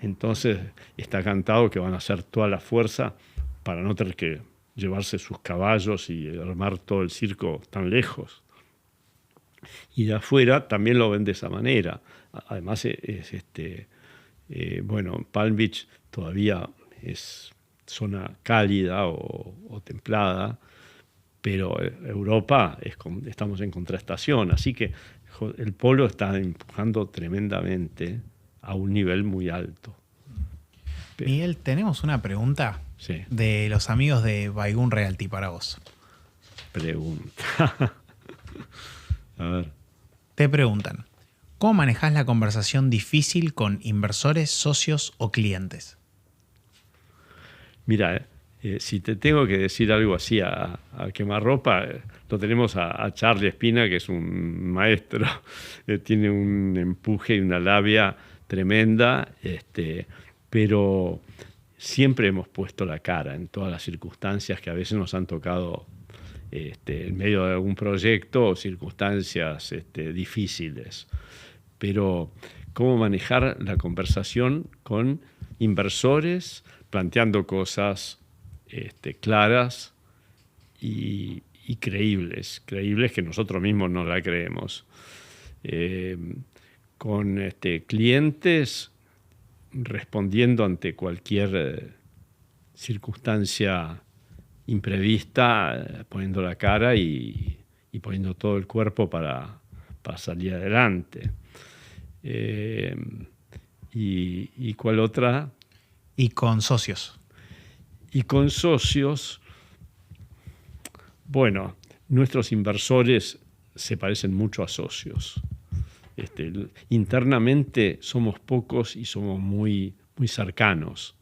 Entonces está cantado que van a hacer toda la fuerza para no tener que llevarse sus caballos y armar todo el circo tan lejos. Y de afuera también lo ven de esa manera. Además Palm Beach todavía es zona cálida o templada, pero Europa estamos en contraestación, así que el polo está empujando tremendamente a un nivel muy alto. Miguel, tenemos una pregunta de los amigos de Baygun Realty para vos. Pregunta. A ver. Te preguntan, ¿cómo manejás la conversación difícil con inversores, socios o clientes? Mira, si te tengo que decir algo así a quemarropa, lo tenemos a Charlie Espina, que es un maestro, tiene un empuje y una labia tremenda, pero siempre hemos puesto la cara en todas las circunstancias que a veces nos han tocado en medio de algún proyecto o circunstancias difíciles. Pero cómo manejar la conversación con inversores, planteando cosas claras y creíbles que nosotros mismos no la creemos. Con clientes respondiendo ante cualquier circunstancia imprevista, poniendo la cara y poniendo todo el cuerpo para salir adelante. ¿Y cuál otra? Y con socios. Y con socios, bueno, nuestros inversores se parecen mucho a socios. Internamente somos pocos y somos muy, muy cercanos.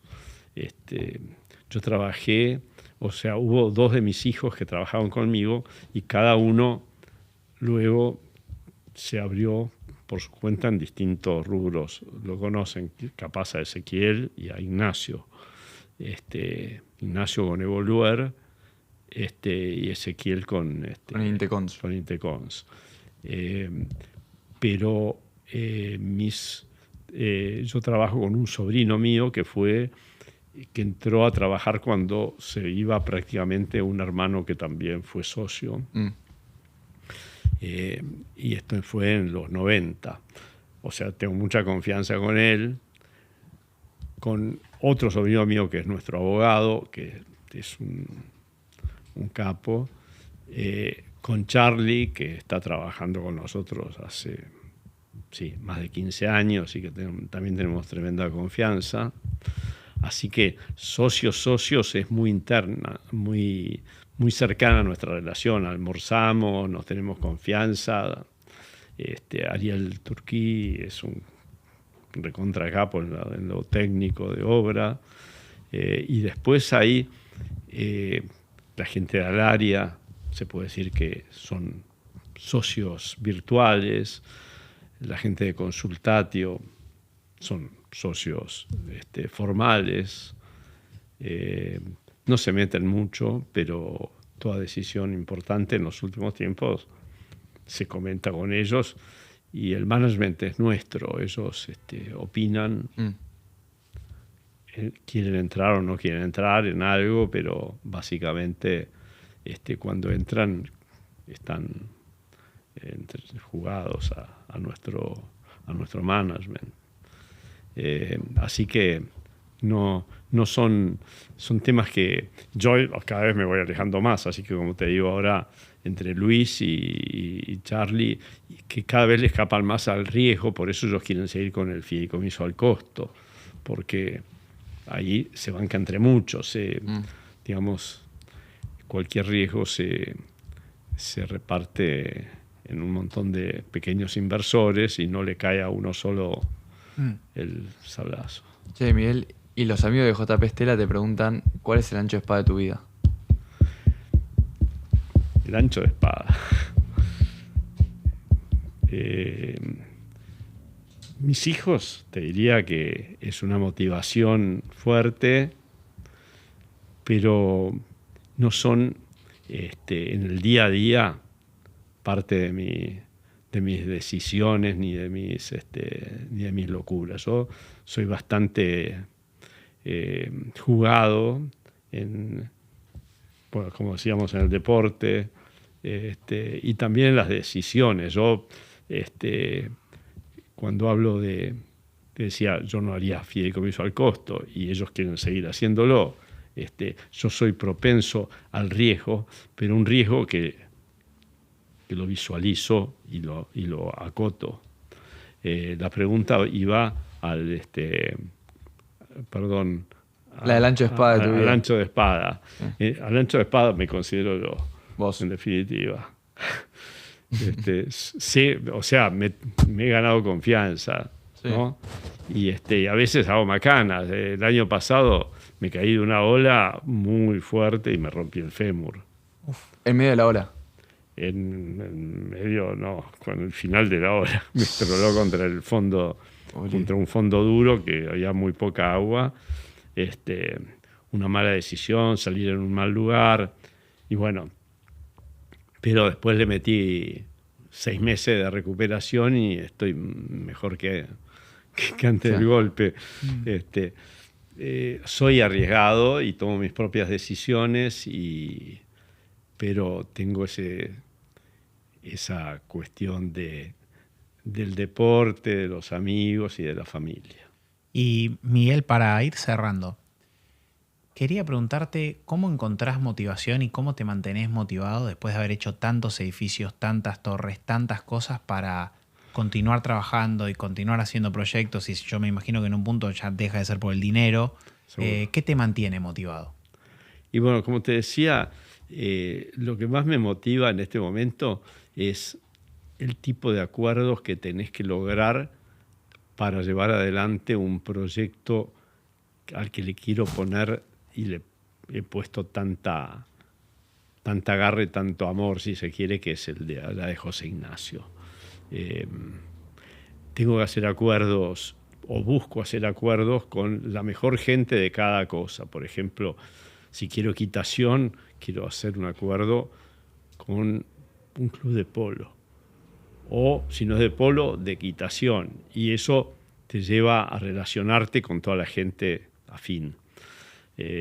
Yo trabajé, hubo 2 de mis hijos que trabajaban conmigo y cada uno luego se abrió por su cuenta en distintos rubros. Lo conocen, capaz a Ezequiel y a Ignacio. Ignacio con Evoluer y Ezequiel con Intecons. Con Intecons. Pero yo trabajo con un sobrino mío que entró a trabajar cuando se iba prácticamente un hermano que también fue socio. Y esto fue en los 90. O sea, tengo mucha confianza con él. Con otro sobrino mío que es nuestro abogado, que es un capo. Con Charlie, que está trabajando con nosotros hace más de 15 años y que también tenemos tremenda confianza. Así que socios es muy interna, muy, muy cercana a nuestra relación. Almorzamos, nos tenemos confianza. Ariel Turquí es un recontra capo en lo técnico de obra. Y después hay la gente del área, se puede decir que son socios virtuales. La gente de Consultatio son socios formales. No se meten mucho, pero toda decisión importante en los últimos tiempos se comenta con ellos y el management es nuestro. Ellos opinan, quieren entrar o no quieren entrar en algo, pero básicamente cuando entran están jugados a nuestro management. Así que no son temas que yo cada vez me voy alejando más, así que como te digo ahora, entre Luis y Charlie, que cada vez le escapan más al riesgo, por eso ellos quieren seguir con el fideicomiso al costo, porque ahí se banca entre muchos, digamos, cualquier riesgo se reparte en un montón de pequeños inversores y no le cae a uno solo el sablazo. Che, Miguel, y los amigos de JP Stella te preguntan ¿cuál es el ancho de espada de tu vida? El ancho de espada. Mis hijos, te diría que es una motivación fuerte, pero no son en el día a día parte de mis decisiones ni de mis locuras. Yo soy bastante jugado como decíamos, en el deporte y también en las decisiones. Yo cuando hablo te decía, yo no haría fideicomiso al costo y ellos quieren seguir haciéndolo. Yo soy propenso al riesgo, pero un riesgo que lo visualizo y lo acoto. La pregunta iba al perdón. La del ancho de espada de tu vida. Al ancho de espada. Sí. Al ancho de espada me considero yo. Vos. En definitiva. Sí, o sea, me he ganado confianza. Sí. ¿No? Y a veces hago macanas. El año pasado me caí de una ola muy fuerte y me rompí el fémur. Uf. ¿En medio de la ola? En medio, no, con el final de la ola. Me estroló contra el fondo, contra un fondo duro que había muy poca agua. Una mala decisión, salir en un mal lugar. Y bueno, pero después le metí 6 meses de recuperación y estoy mejor que antes del golpe. soy arriesgado y tomo mis propias decisiones, pero tengo esa cuestión del deporte, de los amigos y de la familia. Y Miguel, para ir cerrando, quería preguntarte cómo encontrás motivación y cómo te mantenés motivado después de haber hecho tantos edificios, tantas torres, tantas cosas para continuar trabajando y continuar haciendo proyectos. Y yo me imagino que en un punto ya deja de ser por el dinero. ¿Qué te mantiene motivado? Y bueno, como te decía, lo que más me motiva en este momento es el tipo de acuerdos que tenés que lograr para llevar adelante un proyecto al que le quiero poner y le he puesto tanta garra y tanto amor, si se quiere, que es la de José Ignacio. Tengo que hacer acuerdos, o busco hacer acuerdos con la mejor gente de cada cosa. Por ejemplo, si quiero equitación, quiero hacer un acuerdo con un club de polo. O, si no es de polo, de equitación. Y eso te lleva a relacionarte con toda la gente afín.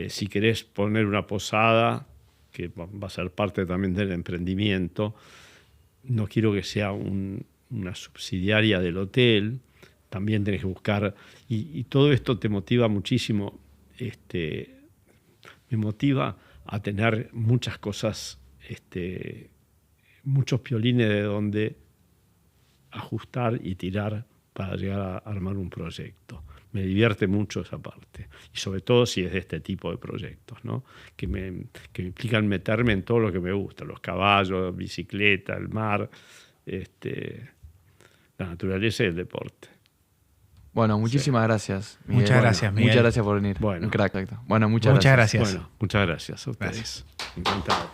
Si querés poner una posada, que va a ser parte también del emprendimiento, no quiero que sea una subsidiaria del hotel, también tenés que buscar, y todo esto te motiva muchísimo, me motiva a tener muchas cosas, muchos piolines de donde ajustar y tirar para llegar a armar un proyecto. Me divierte mucho esa parte, y sobre todo si es de este tipo de proyectos, ¿no? que me implican meterme en todo lo que me gusta, los caballos, bicicleta, el mar, la naturaleza y el deporte. Bueno, muchísimas gracias, Miguel. Muchas gracias, Miguel. Muchas gracias por venir. Bueno, un crack. Bueno, muchas gracias. Gracias. Bueno, muchas gracias a ustedes. Encantado.